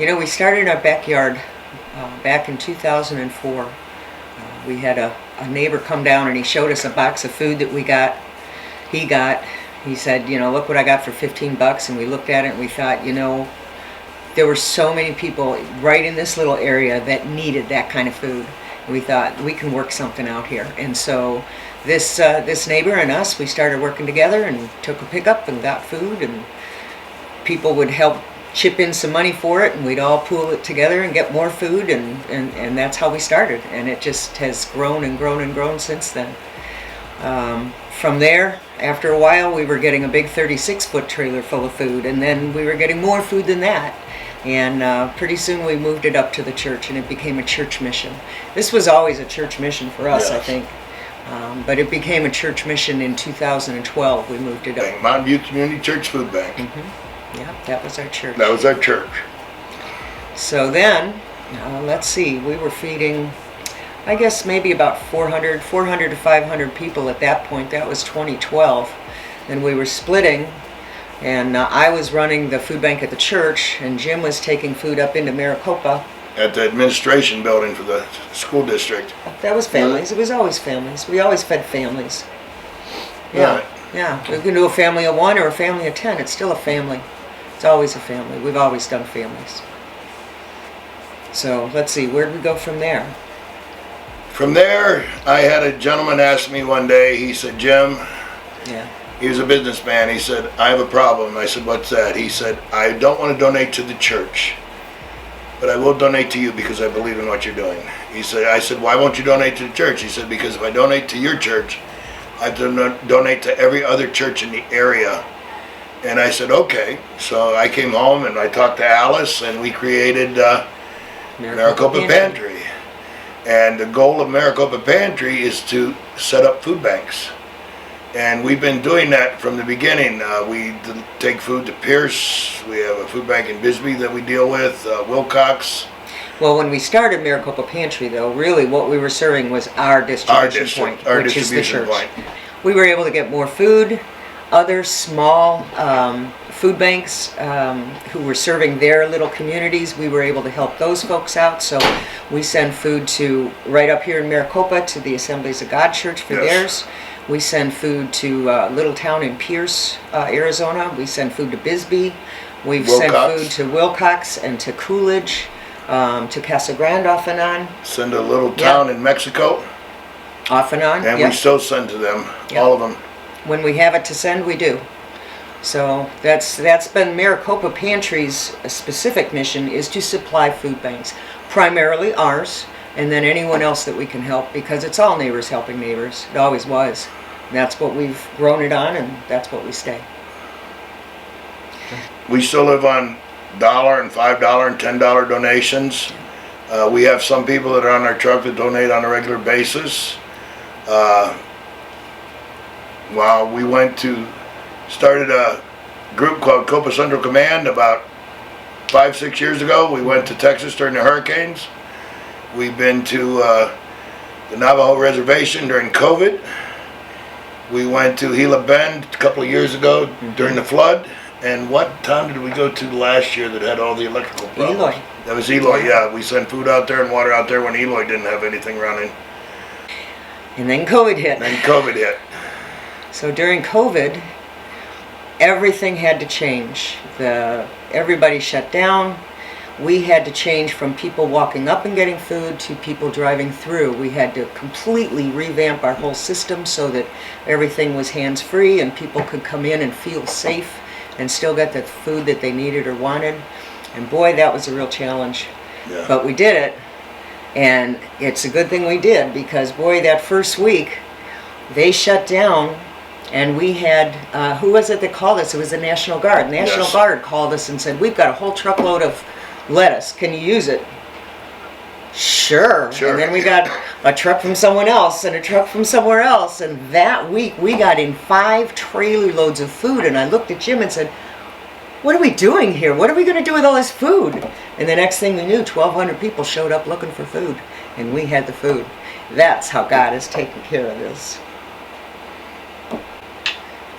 We started in our backyard back in 2004. We had a neighbor come down and he showed us a box of food that he said, look what I got for $15, and we looked at it and we thought, there were so many people right in this little area that needed that kind of food. And we thought, we can work something out here. And so this neighbor and us, we started working together and took a pickup and got food, and people would help chip in some money for it, and we'd all pool it together and get more food, and that's how we started. And it just has grown and grown and grown since then. From there, after a while, we were getting a big 36-foot trailer full of food, and then we were getting more food than that. And pretty soon we moved it up to the church, and it became a church mission. This was always a church mission for us, yes. I think. But it became a church mission in 2012. We moved it up. Mountain View Community Church Food Bank. Mm-hmm. Yeah, that was our church. That was our church. So then, let's see, we were feeding, I guess maybe about 400 to 500 people at that point. That was 2012. Then we were splitting, and I was running the food bank at the church, and Jim was taking food up into Maricopa. At the administration building for the school district. That was families. It was always families. We always fed families. Yeah. Right. Yeah. We can do a family of 1 or a family of 10. It's still a family. It's always a family. We've always done families. So let's see, where did we go from there? From there, I had a gentleman ask me one day, he said, Jim, yeah. He was a businessman, he said, I have a problem. I said, what's that? He said, I don't want to donate to the church, but I will donate to you because I believe in what you're doing. I said, why won't you donate to the church? He said, because if I donate to your church, I have to donate to every other church in the area. And I said, okay. So I came home and I talked to Alice, and we created Maricopa Pantry. And the goal of Maricopa Pantry is to set up food banks. And we've been doing that from the beginning. We take food to Pierce. We have a food bank in Bisbee that we deal with, Wilcox. Well, when we started Maricopa Pantry, though, really what we were serving was our distribution point, which is the church. We were able to get more food. Other small food banks who were serving their little communities, we were able to help those folks out. So we send food to, right up here in Maricopa, to the Assemblies of God Church for theirs. We send food to a little town in Pierce, Arizona. We send food to Bisbee. We've sent food to Wilcox and to Coolidge, to Casa Grande off and on. Send a little town in Mexico. Off and on, and we still send to them, all of them. When we have it to send, we do. So that's been Maricopa Pantry's specific mission, is to supply food banks. Primarily ours, and then anyone else that we can help, because it's all neighbors helping neighbors. It always was. And that's what we've grown it on, and that's what we stay. We still live on $1 and $5 and $10 donations. We have some people that are on our truck that donate on a regular basis. Well, we started a group called Copa Central Command about 5-6 years ago. We went to Texas during the hurricanes. We've been to the Navajo Reservation during COVID. We went to Gila Bend a couple of years ago during the flood. And what town did we go to last year that had all the electrical problems? Eloy. That was Eloy, yeah. We sent food out there and water out there when Eloy didn't have anything running. And then COVID hit. So during COVID, everything had to change. Everybody shut down. We had to change from people walking up and getting food to people driving through. We had to completely revamp our whole system so that everything was hands-free and people could come in and feel safe and still get the food that they needed or wanted. And boy, that was a real challenge. Yeah. But we did it. And it's a good thing we did, because boy, that first week, they shut down, and we had, who was it that called us? It was the National Guard. National Guard called us and said, we've got a whole truckload of lettuce. Can you use it? Sure. And then we got a truck from someone else and a truck from somewhere else. And that week, we got in 5 trailer loads of food. And I looked at Jim and said, what are we doing here? What are we going to do with all this food? And the next thing we knew, 1,200 people showed up looking for food, and we had the food. That's how God has taken care of this.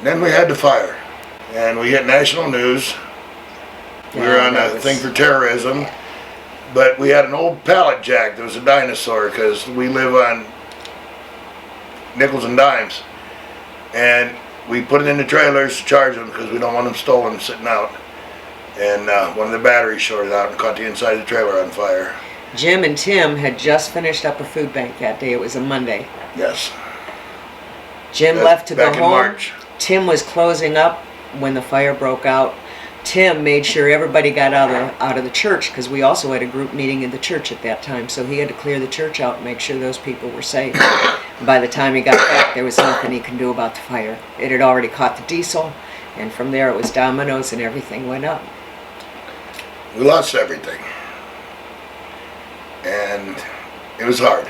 Then we had the fire, and we hit national news, We were on that a was- thing for terrorism, but we had an old pallet jack that was a dinosaur because we live on nickels and dimes. And we put it in the trailers to charge them because we don't want them stolen sitting out. And one of the batteries shorted out and caught the inside of the trailer on fire. Jim and Tim had just finished up a food bank that day. It was a Monday. Yes. Jim That's left to go back in home. March. Tim was closing up when the fire broke out. Tim made sure everybody got out of the church because we also had a group meeting in the church at that time. So he had to clear the church out and make sure those people were safe. By the time he got back, there was nothing he could do about the fire. It had already caught the diesel, and from there it was dominoes and everything went up. We lost everything. And it was hard.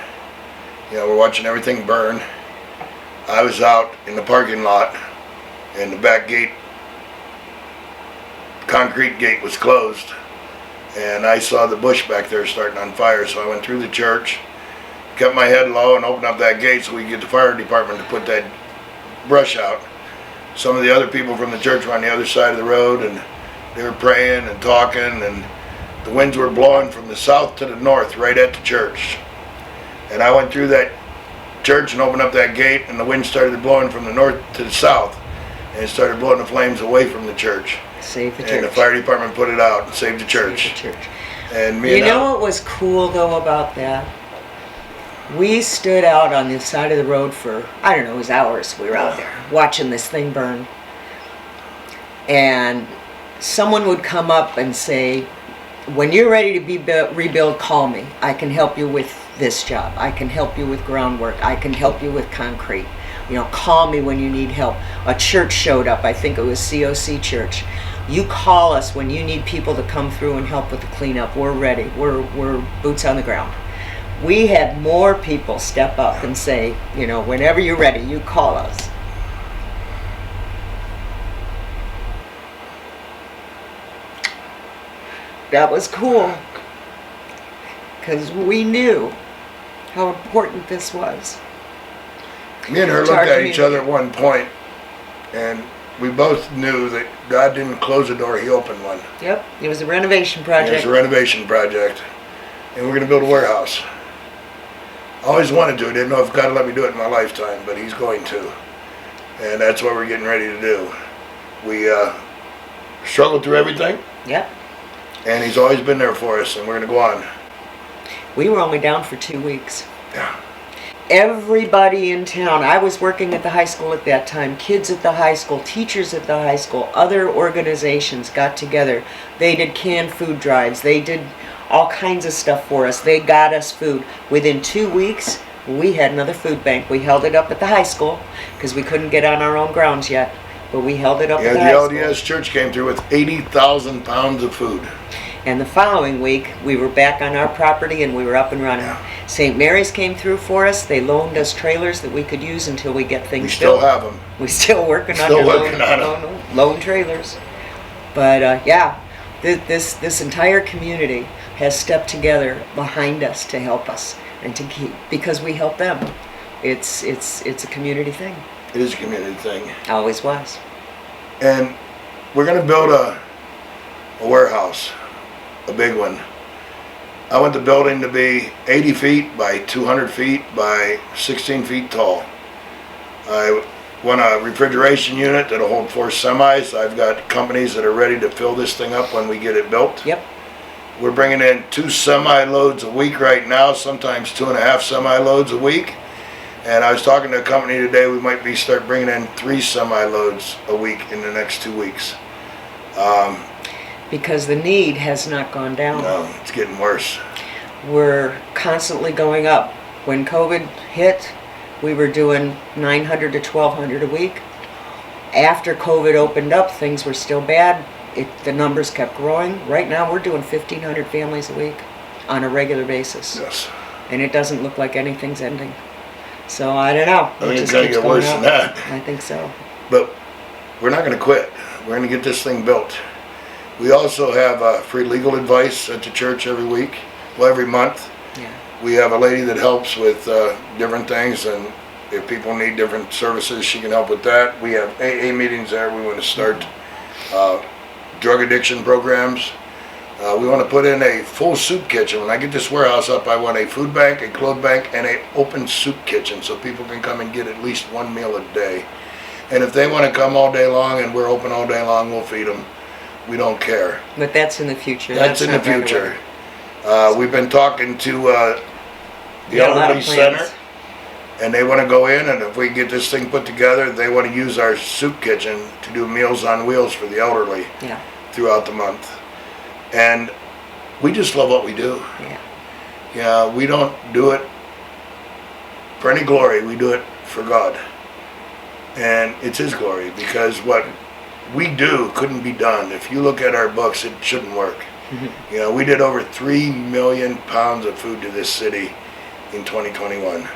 You know, we're watching everything burn. I was out in the parking lot, and the back gate, concrete gate was closed, and I saw the bush back there starting on fire, so I went through the church, kept my head low and opened up that gate so we could get the fire department to put that brush out. Some of the other people from the church were on the other side of the road, and they were praying and talking, and the winds were blowing from the south to the north right at the church. And I went through that church and opened up that gate, and the wind started blowing from the north to the south, and it started blowing the flames away from the church. Save the church. And the fire department put it out and saved the church. Save the church. And me You and know what was cool though about that? We stood out on the side of the road for, I don't know, it was hours. We were out there watching this thing burn. And someone would come up and say, when you're ready to be rebuild, call me. I can help you with this job. I can help you with groundwork. I can help you with concrete. You know, call me when you need help. A church showed up. I think it was COC Church. You call us when you need people to come through and help with the cleanup. We're ready. We're boots on the ground. We had more people step up and say, you know, whenever you're ready, you call us. That was cool, because we knew how important this was. Me and her looked at each other at one point, and we both knew that God didn't close a door, He opened one. Yep, it was a renovation It project. was a renovation project, and we're going to build a warehouse. I always wanted to. I didn't know if God would let me do it in my lifetime, but He's going to. And that's what we're getting ready to do. We struggled through everything, Yep. and He's always been there for us, and we're going to go on. We were only down for 2 weeks. Yeah. Everybody in town, I was working at the high school at that time, kids at the high school, teachers at the high school, other organizations got together. They did canned food drives. They did all kinds of stuff for us. They got us food. Within 2 weeks, we had another food bank. We held it up at the high school because we couldn't get on our own grounds yet, but we held it up at the high Yeah, school. the LDS church came through with 80,000 pounds of food. And the following week, we were back on our property and we were up and running. Yeah. St. Mary's came through for us. They loaned us trailers that we could use until we get things We still built. have them. We're still working on Still your working on 'em. loan trailers. But yeah, this entire community has stepped together behind us to help us and to keep, because we help them. It's a community thing. It is a community thing. Always was. And we're going to build a warehouse, a big one. I want the building to be 80 feet by 200 feet by 16 feet tall. I want a refrigeration unit that'll hold 4 semis. I've got companies that are ready to fill this thing up when we get it built. Yep. We're bringing in 2 semi-loads a week right now, sometimes 2.5 semi-loads a week. And I was talking to a company today, we might start bringing in 3 semi-loads a week in the next 2 weeks. Because the need has not gone down. No, it's getting worse. We're constantly going up. When COVID hit, we were doing 900 to 1,200 a week. After COVID opened up, things were still bad. The numbers kept growing. Right now, we're doing 1,500 families a week on a regular basis. Yes. And it doesn't look like anything's ending. So I don't know. I think It it's just going to keeps get worse going than up. that. I think so. But we're not going to quit. We're going to get this thing built. We also have free legal advice at the church every week, well, every month. Yeah. We have a lady that helps with different things, and if people need different services, she can help with that. We have AA meetings there. We want to start drug addiction programs. We want to put in a full soup kitchen. When I get this warehouse up, I want a food bank, a clothes bank, and an open soup kitchen so people can come and get at least one meal a day. And if they want to come all day long and we're open all day long, we'll feed them. We don't care. But that's in the future. That's in the not right future. away. We've been talking to the got a lot of elderly center, plans. and they want to go in, and if we get this thing put together, they want to use our soup kitchen to do Meals on Wheels for the elderly Yeah. throughout the month. And we just love what we do. Yeah. Yeah, we don't do it for any glory. We do it for God. And it's His glory, because what we do couldn't be done. If you look at our books, it shouldn't work. You know, we did over 3 million pounds of food to this city in 2021.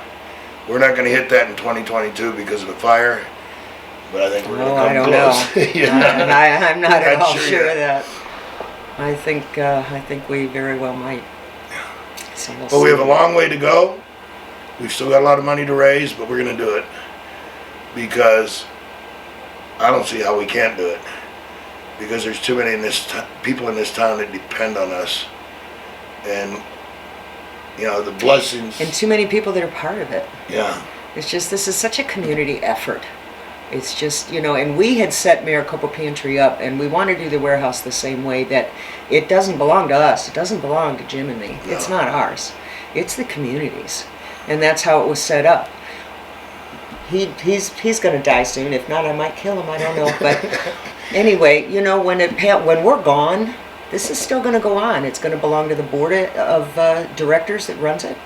We're not going to hit that in 2022 because of the fire, but I think we're going to come I don't close. know. Yeah. I'm not at Not all sure sure yet. of that. I think we very well might. So we'll But we have see. a long way to go. We've still got a lot of money to raise, but we're going to do it because I don't see how we can't do it. Because there's too many people in this town that depend on us, and you know the blessings. And too many people that are part of it. Yeah, It's just, this is such a community effort. It's just, you know, and we had set Maricopa Pantry up, and we want to do the warehouse the same way, that it doesn't belong to us. It doesn't belong to Jim and me. It's No. not ours. It's the community's. And that's how it was set up. He's going to die soon. If not, I might kill him. I don't know. But anyway, you know, when we're gone, this is still going to go on. It's going to belong to the board of directors that runs it.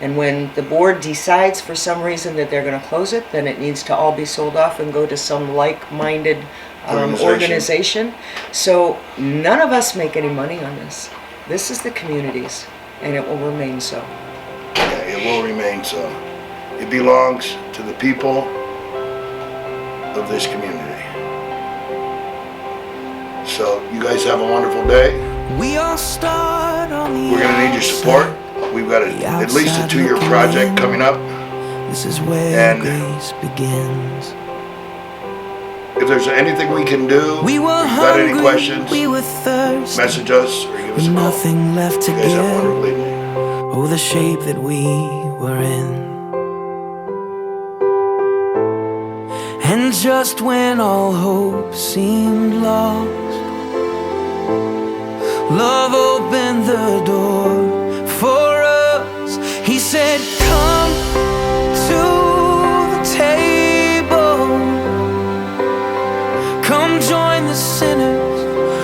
And when the board decides for some reason that they're going to close it, then it needs to all be sold off and go to some like-minded organization. So none of us make any money on this. This is the community's, and it will remain so. yeah, it will remain so. It belongs to the people of this community. So you guys have a wonderful day. We all start on the We're gonna need your support. We've got at least a 2-year project coming up. This is where And grace begins. if there's anything we can do, We if were you've got any hungry, questions, we were thirsty, message us or give us a with call. nothing left to You guys have a give. wonderful evening. Oh, the shape that we were in. And just when all hope seemed lost, love opened the door for us. He said, come to the table. Come join the sinners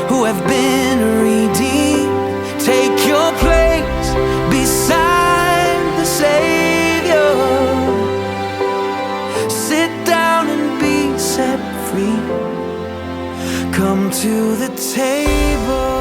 who have been redeemed. Take your place beside the Savior. Sit down and be set free. Come to the table.